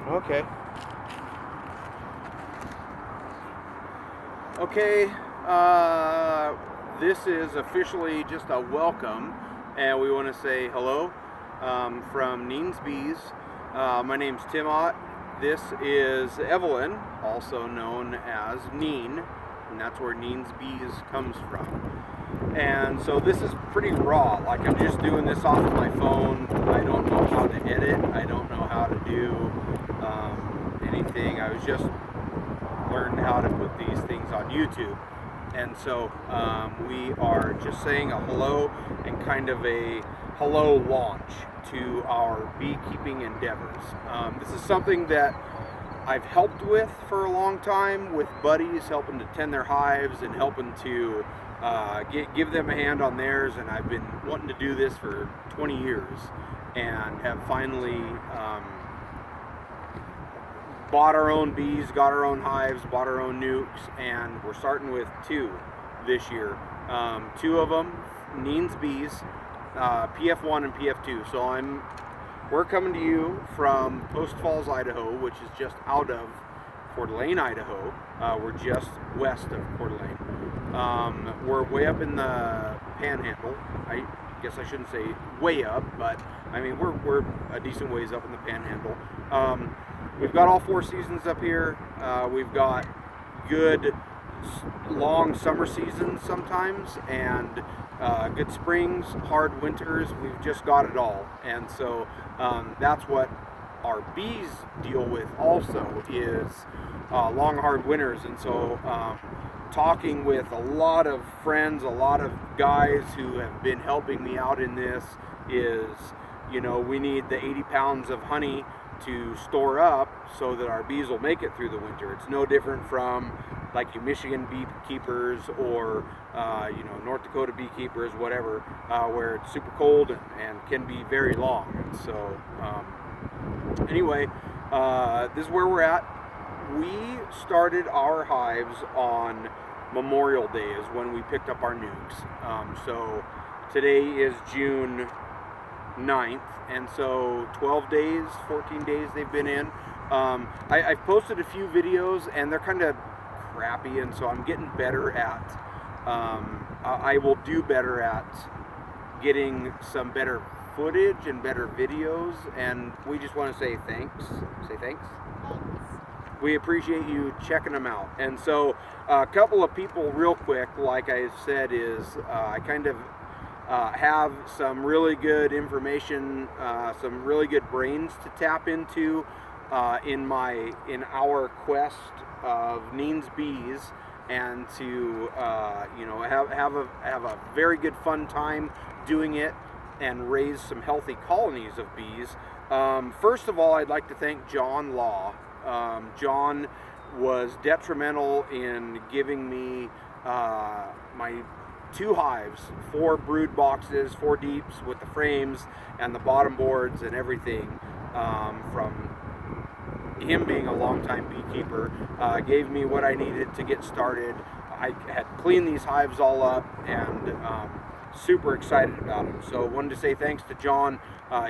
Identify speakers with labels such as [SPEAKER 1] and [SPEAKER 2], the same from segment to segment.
[SPEAKER 1] Okay. Okay. This is officially just a welcome, and we want to say hello from Neens Bees. My name's Tim Ott. This is Evelyn, also known as Neen, and that's where Neens Bees comes from. And so this is pretty raw. Like, I'm just doing this off of my phone. I don't know how to edit. I don't know how to do anything. I was just learning how to put these things on YouTube. And so we are just saying a hello and kind of a hello launch to our beekeeping endeavors. This is something that I've helped with for a long time with buddies, helping to tend their hives and helping to give them a hand on theirs. And I've been wanting to do this for 20 years and have finally bought our own bees, got our own hives, bought our own nukes, and we're starting with 2 this year. 2 of them, Neens Bees, PF1 and PF2. So we're coming to you from Post Falls, Idaho, which is just out of Coeur d'Alene, Idaho. We're just west of Coeur d'Alene. We're way up in the Panhandle. I guess I shouldn't say way up, but I mean we're a decent ways up in the Panhandle. We've got all 4 seasons up here. We've got good long summer seasons sometimes, and good springs, hard winters. We've just got it all. And so that's what our bees deal with also, is long hard winters. And so talking with a lot of friends, a lot of guys who have been helping me out in this is, we need the 80 pounds of honey to store up so that our bees will make it through the winter. It's no different from like you Michigan beekeepers or North Dakota beekeepers, whatever, where it's super cold and can be very long. And so anyway, this is where we're at. We started our hives on Memorial Day is when we picked up our nukes. So today is June 9th, and so 12 days, 14 days they've been in. I've posted a few videos and they're kind of crappy, and so I'm getting better at I will do better at getting some better footage and better videos, and we just want to say thanks. We appreciate you checking them out. And so a couple of people real quick, like I said, is I kind of have some really good information, some really good brains to tap into in our quest of Neens Bees, and to have a very good fun time doing it and raise some healthy colonies of bees. First of all, I'd like to thank John Law. John was detrimental in giving me my 2 hives, 4 brood boxes, 4 deeps with the frames and the bottom boards and everything. From him being a longtime beekeeper, gave me what I needed to get started. I had cleaned these hives all up and super excited about them. So wanted to say thanks to John.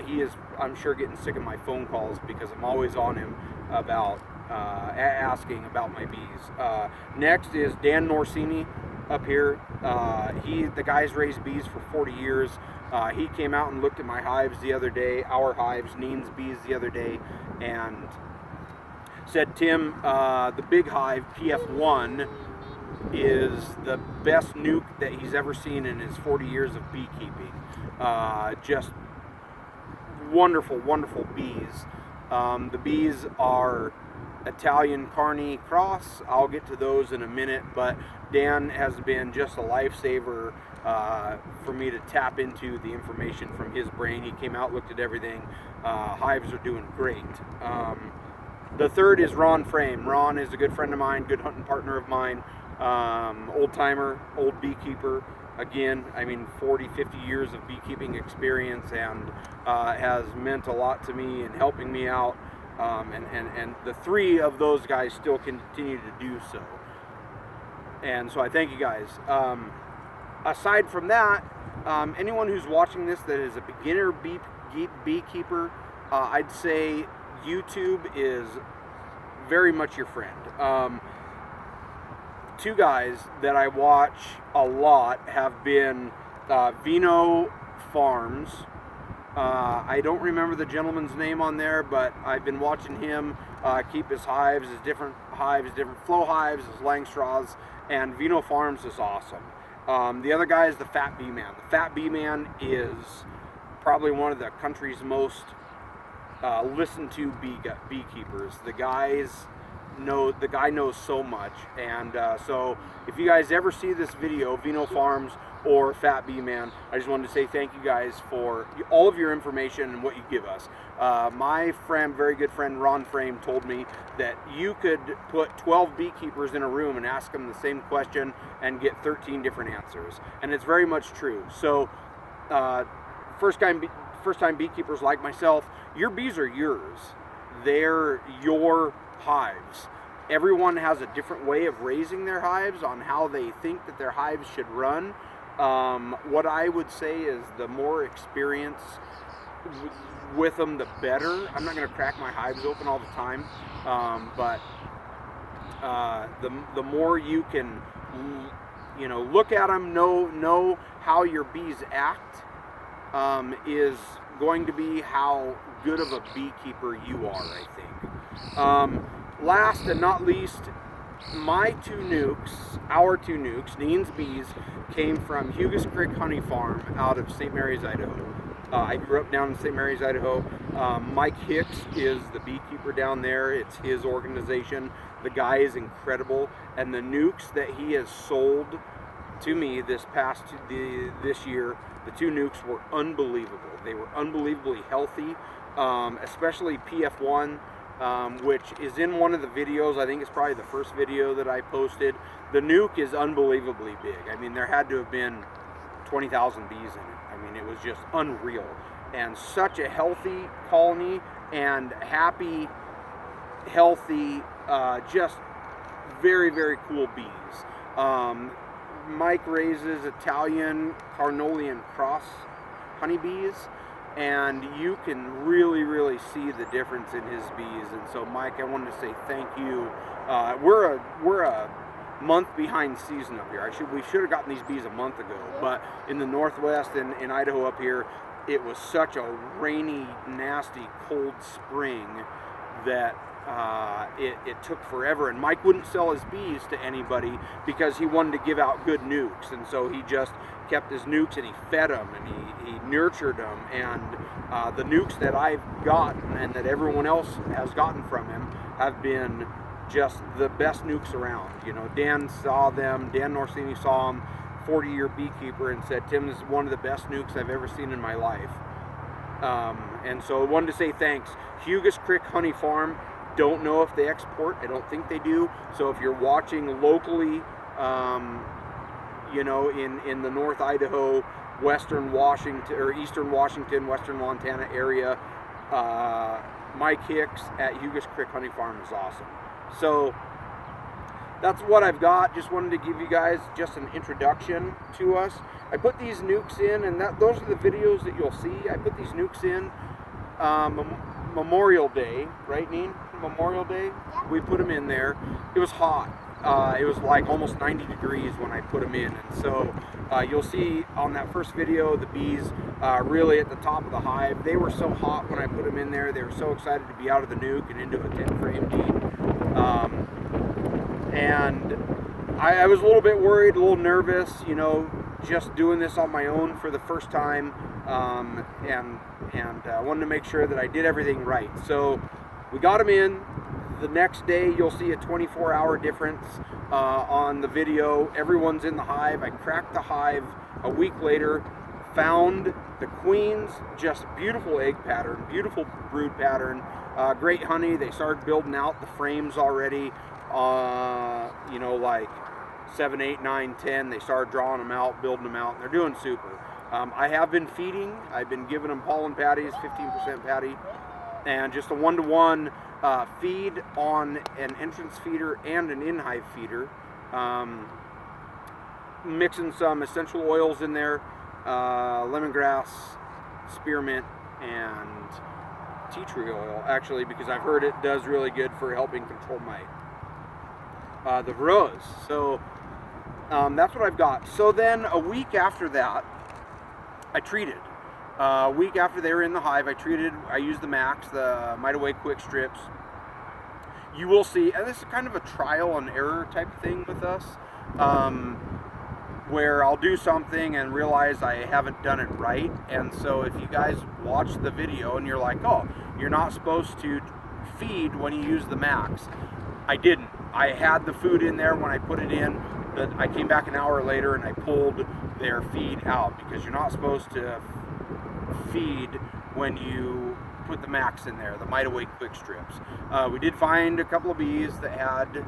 [SPEAKER 1] He is, I'm sure, getting sick of my phone calls because I'm always on him about asking about my bees. Next is Dan Norsini up here. The guy's raised bees for 40 years. He came out and looked at my hives the other day, our hives, Neens Bees, the other day, and said, Tim, the big hive, PF1, is the best nuke that he's ever seen in his 40 years of beekeeping. Just wonderful, wonderful bees. The bees are Italian Carney Cross. I'll get to those in a minute, but Dan has been just a lifesaver for me to tap into the information from his brain. He came out, looked at everything. Hives are doing great. The third is Ron Frame. Ron is a good friend of mine, good hunting partner of mine, old timer, old beekeeper. Again, I mean, 40, 50 years of beekeeping experience, and has meant a lot to me in helping me out. And the 3 of those guys still continue to do so. And so I thank you guys. Aside from that, anyone who's watching this that is a beginner beekeeper, I'd say YouTube is very much your friend. Two guys that I watch a lot have been Vino Farms. I don't remember the gentleman's name on there, but I've been watching him keep his hives, his different flow hives, his Langstraws, and Vino Farms is awesome. The other guy is the Fat Bee Man. The Fat Bee Man is probably one of the country's most listened to beekeepers. The guy knows so much, and so if you guys ever see this video, Vino Farms or Fat Bee Man, I just wanted to say thank you guys for all of your information and what you give us. My friend, very good friend Ron Frame, told me that you could put 12 beekeepers in a room and ask them the same question and get 13 different answers, and it's very much true. So first time beekeepers like myself, your bees are yours. They're your hives. Everyone has a different way of raising their hives on how they think that their hives should run. What I would say is the more experience with them, the better. I'm not going to crack my hives open all the time, but the more you can, look at them, know how your bees act, is going to be how good of a beekeeper you are, I think. Last and not least, our two nukes, Neens bees, came from Hugus Creek Honey Farm out of St. Mary's, Idaho. I grew up down in St. Mary's, Idaho. Mike Hicks is the beekeeper down there. It's his organization. The guy is incredible, and the nukes that he has sold to me this year, the two nukes were unbelievable. They were unbelievably healthy, especially PF1. Which is in one of the videos. I think it's probably the first video that I posted. The nuke is unbelievably big. I mean, there had to have been 20,000 bees in it. I mean, it was just unreal. And such a healthy colony, and happy, healthy, just very, very cool bees. Mike raises Italian Carnolian cross honeybees, and you can really see the difference in his bees. And so, Mike, I wanted to say thank you. We're a month behind season up here. We should have gotten these bees a month ago, but in the Northwest and in Idaho up here, it was such a rainy, nasty, cold spring that it took forever, and Mike wouldn't sell his bees to anybody because he wanted to give out good nukes, and so he just kept his nukes and he fed them and he nurtured them, and the nukes that I've gotten and that everyone else has gotten from him have been just the best nukes around. Dan Norsini saw them, 40-year beekeeper, and said, "Tim, this is one of the best nukes I've ever seen in my life." And so I wanted to say thanks. Hugus Creek Honey Farm, don't know if they export. I don't think they do. So if you're watching locally, in the North Idaho, Western Washington, or Eastern Washington, Western Montana area, Mike Hicks at Hugus Creek Honey Farm is awesome. So that's what I've got. Just wanted to give you guys just an introduction to us. I put these nukes in, and those are the videos that you'll see. I put these nukes in Memorial Day, right, Neen? Memorial Day? Yeah. We put them in there. It was hot. It was like almost 90 degrees when I put them in, and so you'll see on that first video the bees really at the top of the hive. They were so hot when I put them in there. They were so excited to be out of the nuke and into a 10-frame deep. And I was a little bit worried, a little nervous, just doing this on my own for the first time, and wanted to make sure that I did everything right. So we got them in. The next day you'll see a 24-hour difference on the video. Everyone's in the hive. I cracked the hive a week later, found the queens, just beautiful egg pattern, beautiful brood pattern, great honey. They started building out the frames already, like 7, 8, 9, 10. They started drawing them out, building them out, and they're doing super. I have been feeding. I've been giving them pollen patties, 15% patty, and just a 1-to-1 feed on an entrance feeder and an in-hive feeder. Mixing some essential oils in there, lemongrass, spearmint, and tea tree oil, actually, because I've heard it does really good for helping control my the varroas. So that's what I've got. So then a week after that, I treated. A week after they were in the hive, I used the Max, the Mite Away Quick Strips. You will see, and this is kind of a trial and error type of thing with us, where I'll do something and realize I haven't done it right. And so if you guys watch the video and you're like, oh, you're not supposed to feed when you use the Max, I didn't. I had the food in there when I put it in, but I came back an hour later and I pulled their feed out, because you're not supposed to feed when you put the Max in there, the Mite Away Quick Strips. We did find a couple of bees that had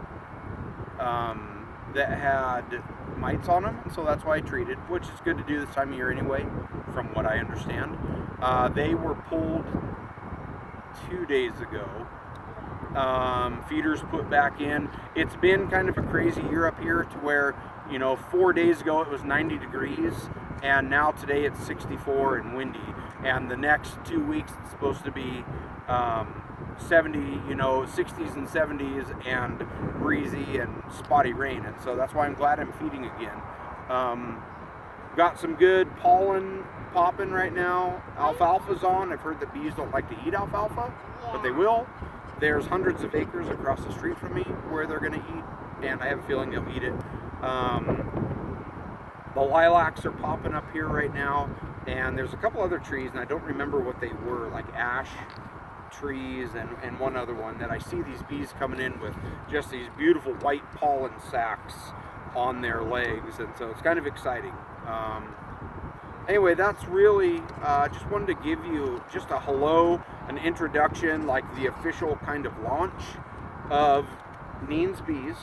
[SPEAKER 1] mites on them, so that's why I treated, which is good to do this time of year anyway, from what I understand. They were pulled 2 days ago. Feeders put back in. It's been kind of a crazy year up here, to where, you know, 4 days ago it was 90 degrees, and now today it's 64 and windy. And the next 2 weeks it's supposed to be 70, you know, 60s and 70s and breezy and spotty rain. And so that's why I'm glad I'm feeding again. Got some good pollen popping right now. Alfalfa's on. I've heard that bees don't like to eat alfalfa, but they will. There's hundreds of acres across the street from me where they're going to eat, and I have a feeling they'll eat it. The lilacs are popping up here right now, and there's a couple other trees, and I don't remember what they were, like ash trees and one other one, that I see these bees coming in with just these beautiful white pollen sacs on their legs, and so it's kind of exciting. Anyway, that's really, just wanted to give you just a hello, an introduction, like the official kind of launch of Neens Bees.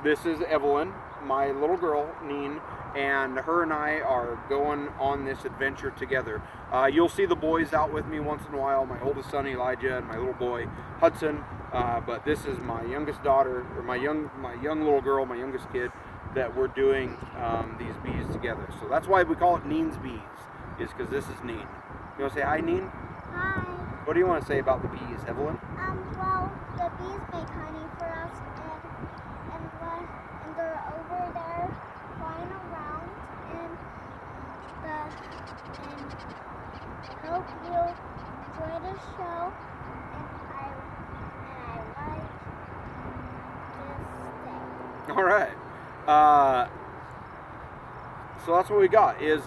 [SPEAKER 1] This is Evelyn, my little girl, Neen, and her and I are going on this adventure together. You'll see the boys out with me once in a while, my oldest son Elijah and my little boy Hudson, but this is my youngest daughter, or my young little girl, my youngest kid, that we're doing these bees together. So that's why we call it Neens Bees, is because this is Neen. You want to say hi, Neen?
[SPEAKER 2] Hi.
[SPEAKER 1] What do you want to say about the bees, Evelyn?
[SPEAKER 2] Well, the bees make honey for us, and they're over there flying around, and hope you enjoy the show, and I like this day.
[SPEAKER 1] All right. So that's what we got, is,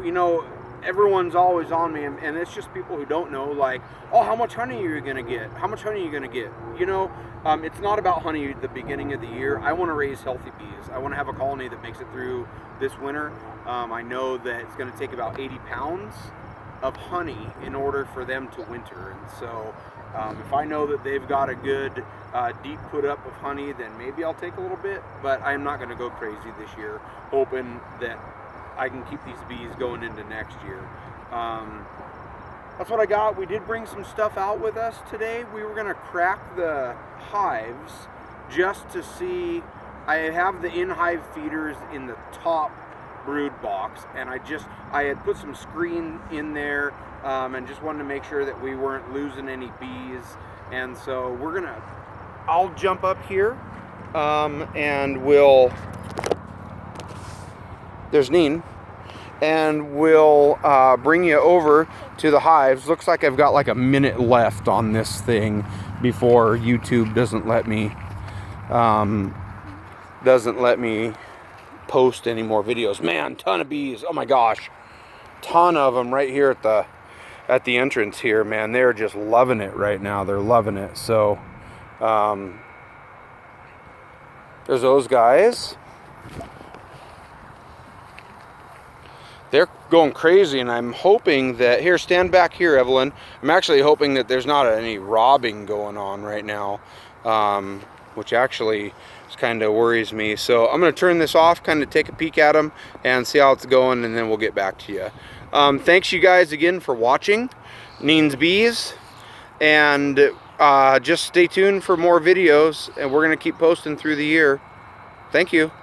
[SPEAKER 1] you know, everyone's always on me, and it's just people who don't know, like, oh, how much honey are you going to get? How much honey are you going to get? You know, it's not about honey at the beginning of the year. I want to raise healthy bees. I want to have a colony that makes it through this winter. I know that it's going to take about 80 pounds of honey in order for them to winter, and so if I know that they've got a good deep put up of honey, then maybe I'll take a little bit, but I'm not going to go crazy this year, hoping that I can keep these bees going into next year. That's what I got. We did bring some stuff out with us today. We were going to crack the hives just to see. I have the in-hive feeders in the top brood box, and I had put some screen in there, and just wanted to make sure that we weren't losing any bees. And so I'll jump up here, and there's Neen, and we'll bring you over to the hives. Looks like I've got like a minute left on this thing before YouTube doesn't let me post any more videos. Man, ton of bees. Oh my gosh, ton of them right here at the entrance here. Man, they're just loving it right now. They're loving it. So there's those guys. They're going crazy, and I'm hoping that, here, stand back here, Evelyn. I'm actually hoping that there's not any robbing going on right now, which actually kind of worries me. So I'm going to turn this off, kind of take a peek at them and see how it's going, and then we'll get back to you. Thanks you guys again for watching Neens Bees, and just stay tuned for more videos, and we're going to keep posting through the year. Thank you.